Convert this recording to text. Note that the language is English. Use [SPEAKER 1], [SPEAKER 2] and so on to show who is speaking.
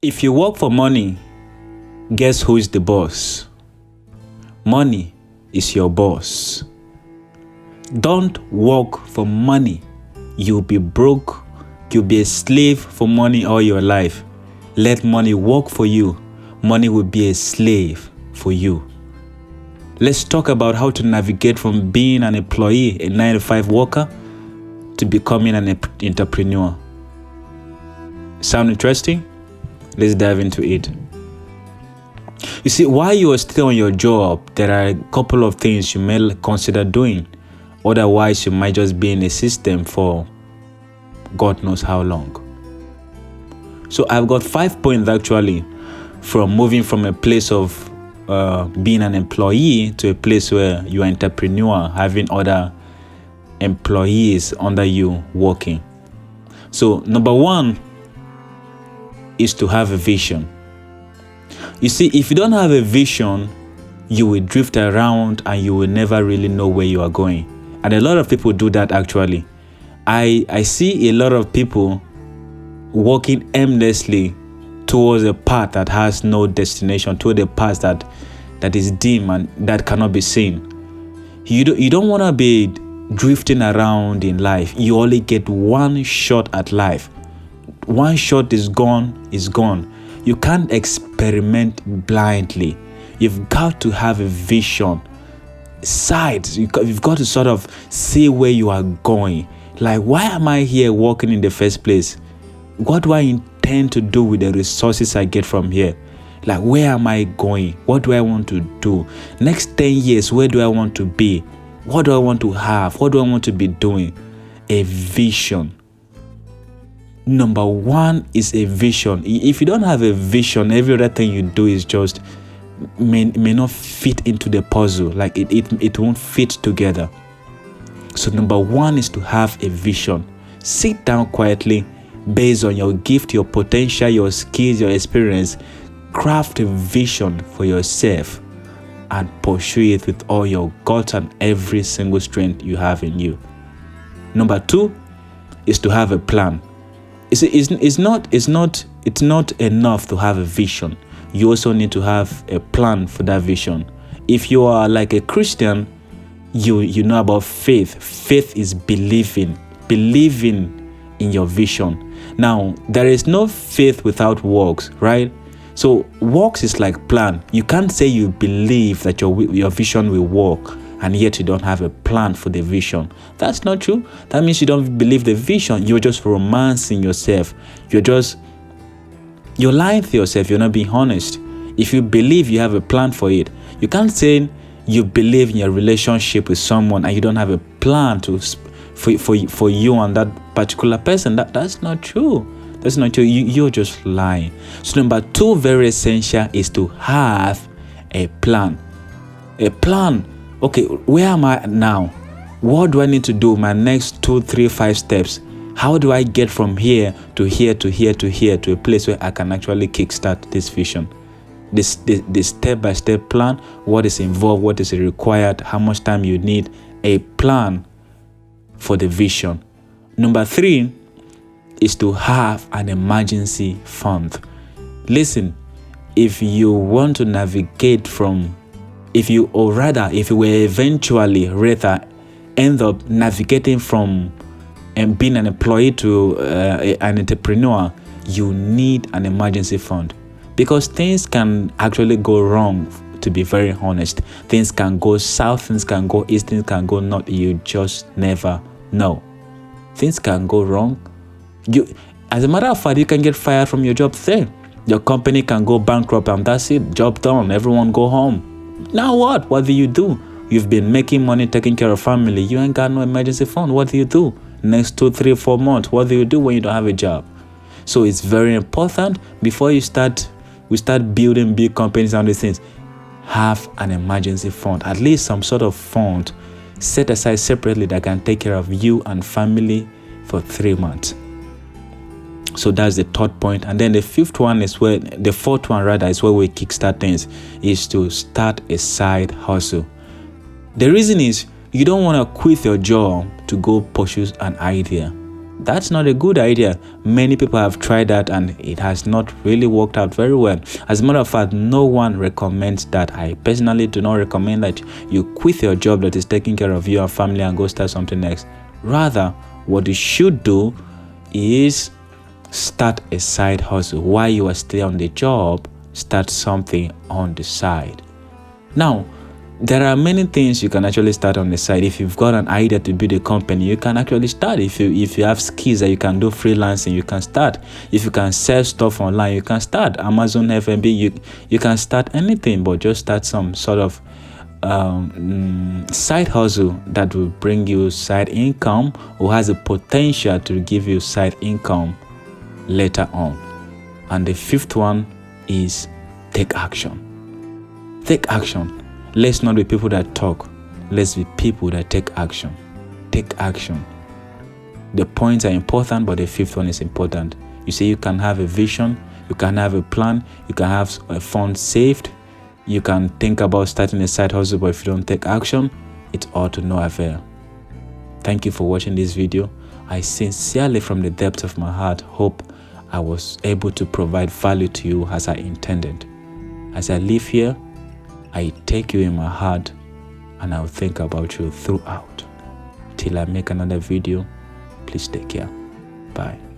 [SPEAKER 1] If you work for money, guess who is the boss? Money is your boss. Don't work for money. You'll be broke. You'll be a slave for money all your life. Let money work for you. Money will be a slave for you. Let's talk about how to navigate from being an employee, a 9-to-5 worker, to becoming an entrepreneur. Sound interesting? Let's dive into it. You see, while you are still on your job, there are a couple of things you may consider doing. Otherwise, you might just be in a system for God knows how long. So I've got 5 points actually from moving from a place of being an employee to a place where you are an entrepreneur, having other employees under you working. So number one is to have a vision. You see, if you don't have a vision, you will drift around and you will never really know where you are going. And a lot of people do that actually. I see a lot of people walking aimlessly towards a path that has no destination, toward a path that is dim and that cannot be seen. You don't want to be drifting around in life. You only get one shot at life. One shot is gone. You can't experiment blindly. You've got to have a vision. Sides. You've got to sort of see where you are going. Like, why am I here working in the first place? What do I intend to do with the resources I get from here? Like, where am I going? What do I want to do? Next 10 years, where do I want to be? What do I want to have? What do I want to be doing? A vision. Number one is a vision. If you don't have a vision, every other thing you do is just may not fit into the puzzle. Like it won't fit together. So number one is to have a vision. Sit down quietly, based on your gift, your potential, your skills, your experience. Craft a vision for yourself and pursue it with all your guts and every single strength you have in you. Number two is to have a plan. It's not enough to have a vision. You also need to have a plan for that vision. If you are like a Christian, you know about faith. Faith is believing in your vision. Now, there is no faith without works, right? So works is like plan. You can't say you believe that your vision will work and yet you don't have a plan for the vision. That's not true. That means you don't believe the vision. You're just romancing yourself. You're lying to yourself. You're not being honest. If you believe you have a plan for it, you can't say you believe in your relationship with someone and you don't have a plan for you and that particular person. That's not true. That's not true. You're just lying. So number two, very essential, is to have a plan. A plan. Okay, where am I now? What do I need to do? My next 2, 3, 5 steps. How do I get from here to here to here to here to a place where I can actually kickstart this vision? This step-by-step plan. What is involved? What is required? How much time you need? A plan for the vision. Number three is to have an emergency fund. Listen, if you want to navigate from, if you will eventually end up navigating from and being an employee to an entrepreneur, you need an emergency fund. Because things can actually go wrong, to be very honest. Things can go south, things can go east, things can go north. You just never know. Things can go wrong. As a matter of fact, you can get fired from your job there. Your company can go bankrupt and that's it. Job done. Everyone go home. Now what? What do you do? You've been making money, taking care of family. You ain't got no emergency fund. What do you do? Next 2, 3, 4 months, what do you do when you don't have a job? So it's very important before we start building big companies and these things. Have an emergency fund, at least some sort of fund set aside separately that can take care of you and family for 3 months. So that's the third point. And then the fourth one is where we kickstart things, is to start a side hustle. The reason is you don't want to quit your job to go pursue an idea. That's not a good idea. Many people have tried that and it has not really worked out very well. As a matter of fact, no one recommends that. I personally do not recommend that you quit your job that is taking care of your family and go start something else. Rather, what you should do is start a side hustle. While you are still on the job, start something on the side. Now, there are many things you can actually start on the side. If you've got an idea to build a company, you can actually start. If you have skills that you can do freelancing, you can start. If you can sell stuff online, you can start. Amazon FBA, you can start anything, but just start some sort of side hustle that will bring you side income or has a potential to give you side income later on. And the fifth one is take action. Take action. Let's not be people that talk. Let's be people that take action. Take action. The points are important, but the fifth one is important. You see, you can have a vision, you can have a plan, you can have a fund saved, you can think about starting a side hustle, but if you don't take action, it's all to no avail. Thank you for watching this video. I sincerely, from the depth of my heart, hope I was able to provide value to you as I intended. As I live here, I take you in my heart and I'll think about you throughout. Till I make another video, please take care. Bye.